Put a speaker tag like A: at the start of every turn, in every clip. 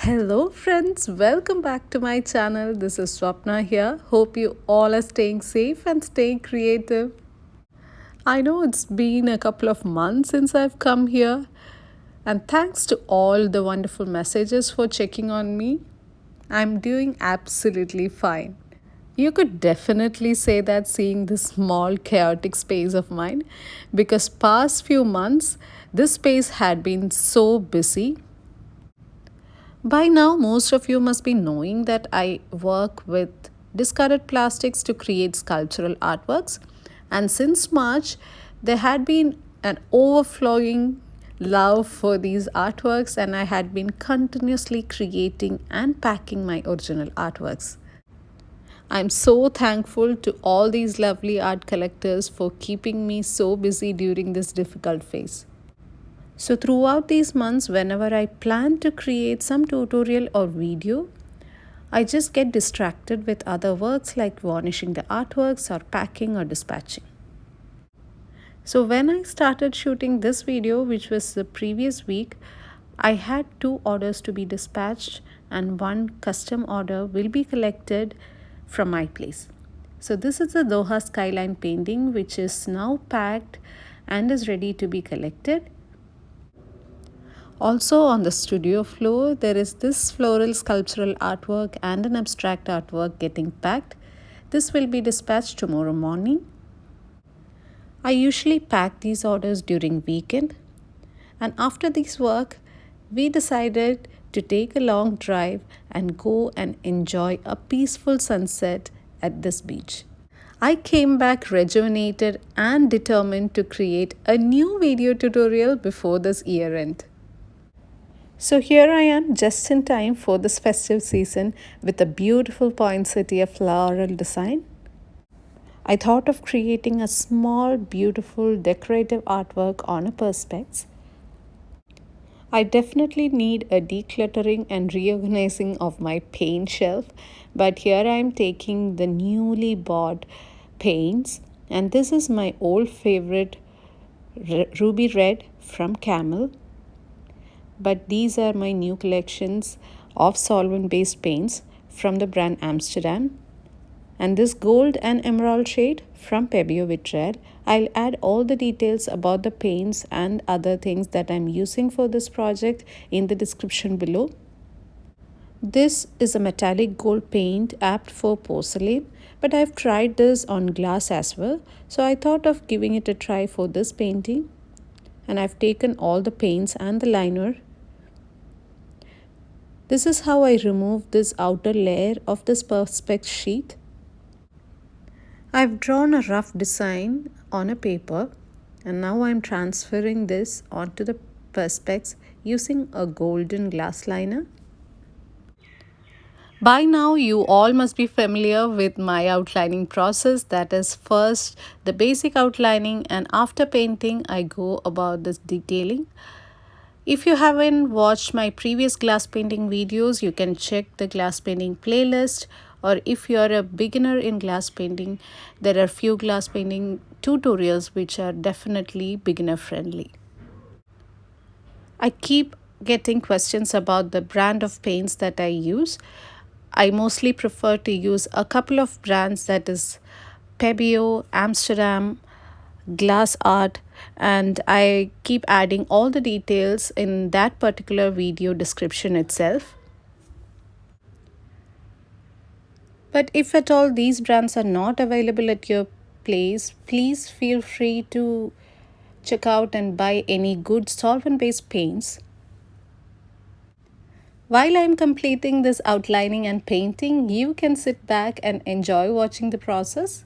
A: Hello friends, welcome back to my channel. This is Swapna here. Hope you all are staying safe and staying creative. I know it's been a couple of months since I've come here, and thanks to all the wonderful messages for checking on me. I'm doing absolutely fine. You could definitely say that seeing this small chaotic space of mine because past few months this space had been so busy. By now, most of you must be knowing that I work with discarded plastics to create sculptural artworks. And since March, there had been an overflowing love for these artworks, and I had been continuously creating and packing my original artworks. I'm so thankful to all these lovely art collectors for keeping me so busy during this difficult phase. So throughout these months, whenever I plan to create some tutorial or video, I just get distracted with other works like varnishing the artworks or packing or dispatching. So when I started shooting this video, which was the previous week, I had 2 orders to be dispatched and 1 custom order will be collected from my place. So this is the Doha skyline painting which is now packed and is ready to be collected. Also on the studio floor, there is this floral sculptural artwork and an abstract artwork getting packed. This will be dispatched tomorrow morning. I usually pack these orders during weekend, and after this work, we decided to take a long drive and go and enjoy a peaceful sunset at this beach. I came back rejuvenated and determined to create a new video tutorial before this year end. So here I am just in time for this festive season with a beautiful poinsettia floral design. I thought of creating a small, beautiful decorative artwork on a perspex. I definitely need a decluttering and reorganizing of my paint shelf, but here I am taking the newly bought paints, and this is my old favorite ruby red from Camel. But these are my new collections of solvent based paints from the brand Amsterdam, and this gold and emerald shade from Pebeo with red. I'll add all the details about the paints and other things that I'm using for this project in the description below. This is a metallic gold paint apt for porcelain, but I've tried this on glass as well, so I thought of giving it a try for this painting. And I've taken all the paints and the liner. This is how I remove this outer layer of this perspex sheet. I've drawn a rough design on a paper, and now I'm transferring this onto the perspex using a golden glass liner. By now, you all must be familiar with my outlining process. That is, first the basic outlining, and after painting, I go about this detailing. If you haven't watched my previous glass painting videos, you can check the glass painting playlist. Or if you are a beginner in glass painting, there are few glass painting tutorials which are definitely beginner friendly. I keep getting questions about the brand of paints that I use. I mostly prefer to use a couple of brands, that is Pebeo, Amsterdam, Glass Art, and I keep adding all the details in that particular video description itself. But if at all these brands are not available at your place, please feel free to check out and buy any good solvent based paints. While I'm completing this outlining and painting, you can sit back and enjoy watching the process.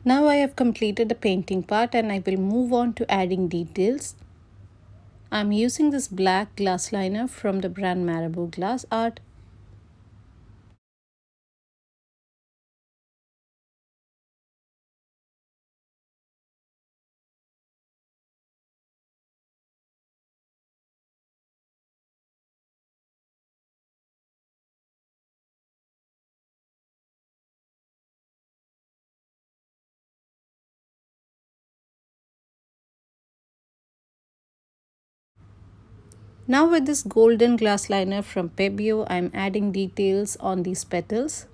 A: Now I have completed the painting part and I will move on to adding details. I'm using this black glass liner from the brand Marabou Glass Art. Now with this golden glass liner from Pebeo, I'm adding details on these petals.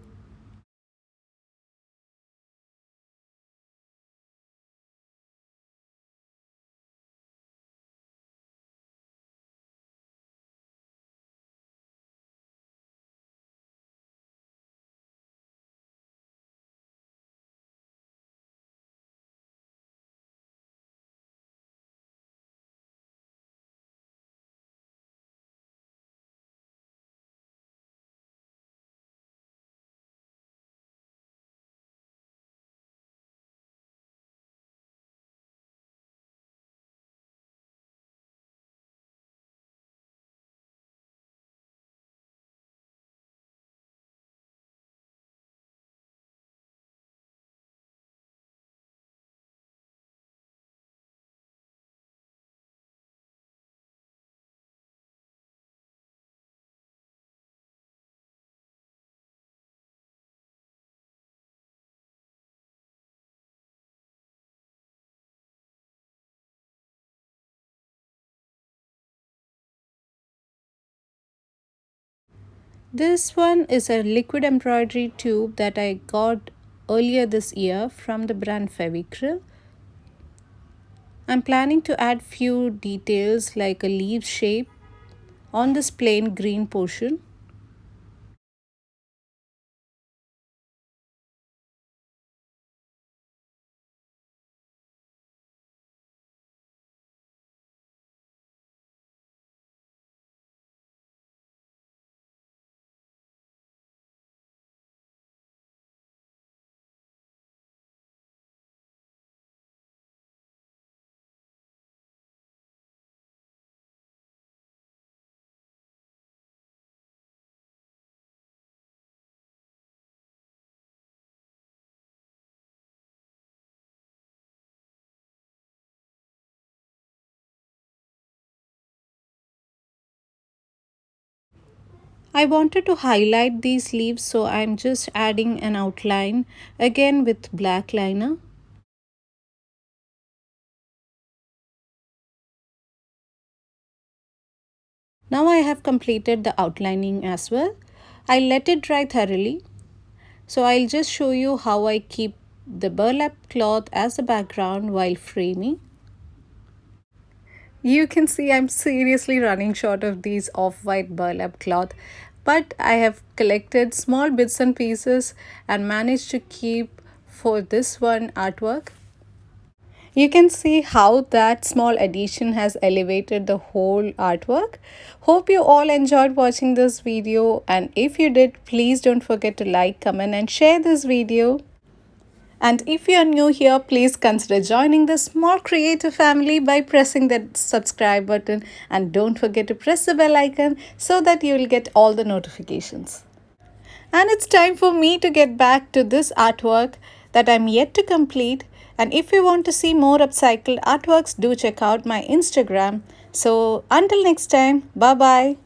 A: This one is a liquid embroidery tube that I got earlier this year from the brand Fevicryl. I'm planning to add few details like a leaf shape on this plain green portion. I wanted to highlight these leaves, so I'm just adding an outline again with black liner. Now I have completed the outlining as well. I let it dry thoroughly. So I'll just show you how I keep the burlap cloth as a background while framing. You can see I'm seriously running short of these off-white burlap cloth, but I have collected small bits and pieces and managed to keep for this one artwork. You can see how that small addition has elevated the whole artwork. Hope you all enjoyed watching this video, and if you did, please don't forget to like, comment and share this video. And if you are new here, please consider joining the small creative family by pressing that subscribe button, and don't forget to press the bell icon so that you will get all the notifications. And it's time for me to get back to this artwork that I'm yet to complete. And if you want to see more upcycled artworks, do check out my Instagram. So until next time, bye bye.